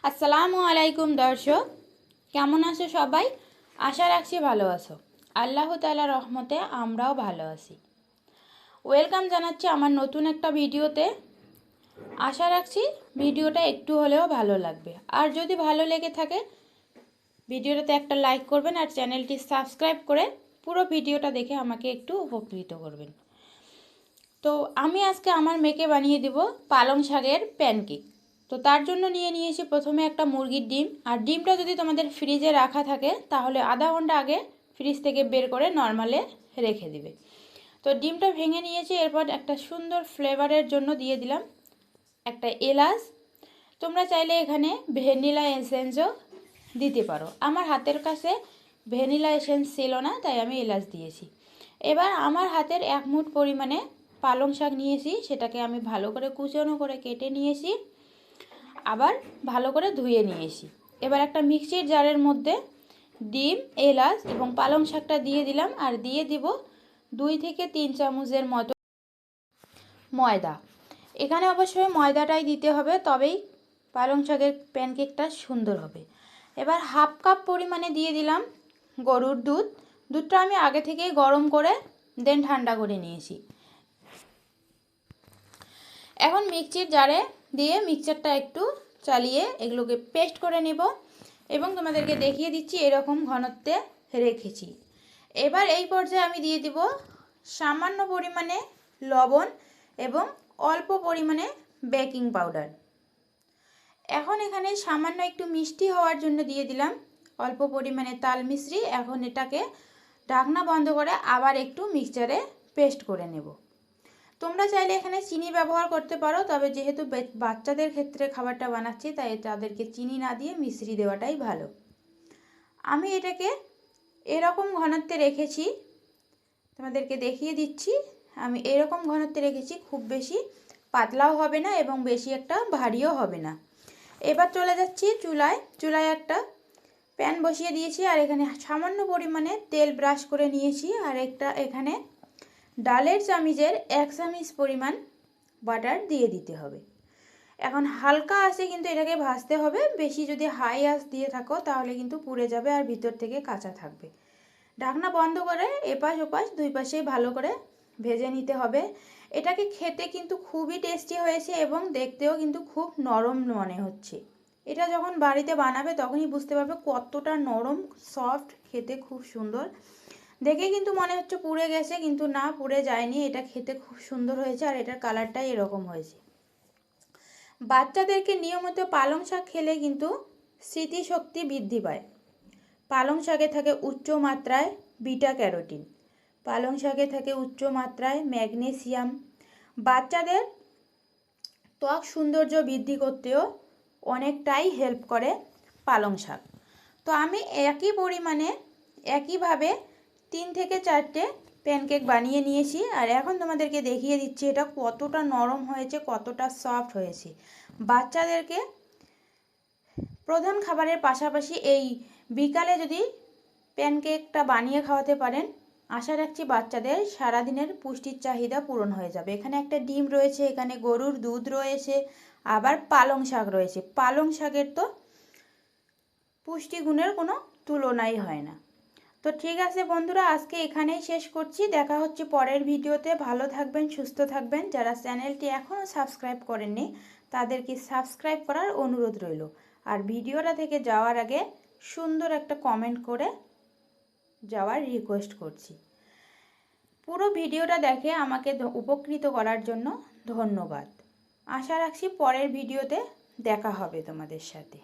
আসসালামু আলাইকুম দর্শক, কেমন আছো সবাই? আশা রাখছি ভালো আছো। আল্লাহ তাআলার রহমতে আমরাও ভালো আছি। ওয়েলকাম জানাচ্ছি আমার নতুন একটা ভিডিওতে। আশা রাখছি ভিডিওটা একটু হলেও ভালো লাগবে। আর যদি ভালো লেগে থাকে ভিডিওটাতে একটা লাইক করবেন আর চ্যানেলটি সাবস্ক্রাইব করে পুরো ভিডিওটা দেখে আমাকে একটু উপকৃত করবেন। তো আমি আজকে আমার মেয়েকে বানিয়ে দেব পালং শাকের প্যানকেক। তো তার জন্য নিয়েছি প্রথমে একটা মুরগির ডিম। আর ডিমটা যদি তোমাদের ফ্রিজে রাখা থাকে তাহলে আধা ঘন্টা আগে ফ্রিজ থেকে বের করে নর্মালে রেখে দিবে। তো ডিমটা ভেঙে নিয়েছি। এরপর একটা সুন্দর ফ্লেভারের জন্য দিয়ে দিলাম একটা এলাচ। তোমরা চাইলে এখানে ভ্যানিলা এসেন্সও দিতে পারো। আমার হাতের কাছে ভ্যানিলা এসেন্স ছিল না, তাই আমি এলাচ দিয়েছি। এবার আমার হাতের 1 মুঠ পরিমাণে পালং শাক নিয়েছি, সেটাকে আমি ভালো করে কুচনো করে কেটে নিয়েছি, আবার ভালো করে ধুয়ে নিয়েছি। এবার একটা মিক্সির জারের মধ্যে ডিম, এলাচ এবং পালং শাকটা দিয়ে দিলাম। আর দিয়ে দিব 2 থেকে 3 চামচের মতো ময়দা। এখানে অবশ্যই ময়দাটাই দিতে হবে, তবেই পালং শাকের প্যানকেকটা সুন্দর হবে। এবার হাফ কাপ পরিমাণে দিয়ে দিলাম গরুর দুধ। দুধটা আমি আগে থেকেই গরম করে দেন ঠান্ডা করে নিয়েছি। এখন মিক্সির জারে দিয়ে মিক্সচারটা একটু চালিয়ে এগুলোকে পেস্ট করে নেব এবং তোমাদেরকে দেখিয়ে দিচ্ছি এরকম ঘনত্বে রেখেছি। এবার এই পর্যায়ে আমি দিয়ে দিব সামান্য পরিমাণে লবণ এবং অল্প পরিমাণে বেকিং পাউডার। এখন এখানে সামান্য একটু মিষ্টি হওয়ার জন্য দিয়ে দিলাম অল্প পরিমাণে তাল মিশ্রি। এখন এটাকে ঢাকনা বন্ধ করে আবার একটু মিক্সচারে পেস্ট করে নেব। তোমরা চাইলে এখানে চিনি ব্যবহার করতে পারো, তবে যেহেতু বাচ্চাদের ক্ষেত্রে খাবারটা বানাচ্ছি তাই তাদেরকে চিনি না দিয়ে মিশ্রি দেওয়াটাই ভালো। আমি এটাকে এরকম ঘনত্বে রেখেছি, তোমাদেরকে দেখিয়ে দিচ্ছি। আমি এরকম ঘনত্বে রেখেছি, খুব বেশি পাতলাও হবে না এবং বেশি একটা ভারীও হবে না। এবার চলে যাচ্ছি চুলায় একটা প্যান বসিয়ে দিয়েছি আর এখানে সামান্য পরিমাণে তেল ব্রাশ করে নিয়েছি। আর এখানে ডালের চামচের 1 চামচ পরিমাণ বাটার দিয়ে দিতে হবে। এখন হালকা আঁচে কিন্তু এটাকে ভাজতে হবে। বেশি যদি হাই আঁচ দিয়ে থাকো তাহলে কিন্তু পুড়ে যাবে আর ভিতর থেকে কাঁচা থাকবে। ঢাকনা বন্ধ করে এপাশ ওপাশ 2 পাশেই ভালো করে ভেজে নিতে হবে। এটাকে খেতে কিন্তু খুবই টেস্টি হয়েছে এবং দেখতেও কিন্তু খুব নরম মনে হচ্ছে। এটা যখন বাড়িতে বানাবে তখনই বুঝতে পারবে কতটা নরম, সফট, খেতে খুব সুন্দর। দেখে কিন্তু মনে হচ্ছে পুড়ে গেছে, কিন্তু না, পুড়ে যায়নি। এটা খেতে খুব সুন্দর হয়েছে আর এটার কালারটাই এরকম হয়েছে। বাচ্চাদেরকে নিয়মিত পালং শাক খেলে কিন্তু স্মৃতিশক্তি বৃদ্ধি পায়। পালং শাকে থাকে উচ্চ মাত্রায় বিটা ক্যারোটিন, পালং শাকে থাকে উচ্চ মাত্রায় ম্যাগনেসিয়াম। বাচ্চাদের ত্বক সৌন্দর্য বৃদ্ধি করতেও অনেকটাই হেল্প করে পালং শাক। তো আমি একই পরিমাণে একইভাবে 3 থেকে 4টে প্যানকেক বানিয়ে নিয়েছি। আর এখন তোমাদেরকে দেখিয়ে দিচ্ছি এটা কতটা নরম হয়েছে, কতটা সফট হয়েছে। বাচ্চাদেরকে প্রধান খাবারের পাশাপাশি এই বিকালে যদি প্যানকেকটা বানিয়ে খাওয়াতে পারেন, আশা রাখছি বাচ্চাদের সারাদিনের পুষ্টির চাহিদা পূরণ হয়ে যাবে। এখানে একটা ডিম রয়েছে, এখানে গরুর দুধ রয়েছে, আবার পালং শাক রয়েছে। পালং শাকের তো পুষ্টিগুণের কোনো তুলনাই হয় না। তো ঠিক আছে বন্ধুরা, আজকে এখানেই শেষ করছি। দেখা হচ্ছে পরের ভিডিওতে। ভালো থাকবেন, সুস্থ থাকবেন। যারা চ্যানেলটি এখনও সাবস্ক্রাইব করেননি তাদেরকে সাবস্ক্রাইব করার অনুরোধ রইল। আর ভিডিওটা থেকে যাওয়ার আগে সুন্দর একটা কমেন্ট করে যাওয়ার রিকোয়েস্ট করছি। পুরো ভিডিওটা দেখে আমাকে উপকৃত করার জন্য ধন্যবাদ। আশা রাখছি পরের ভিডিওতে দেখা হবে তোমাদের সাথে।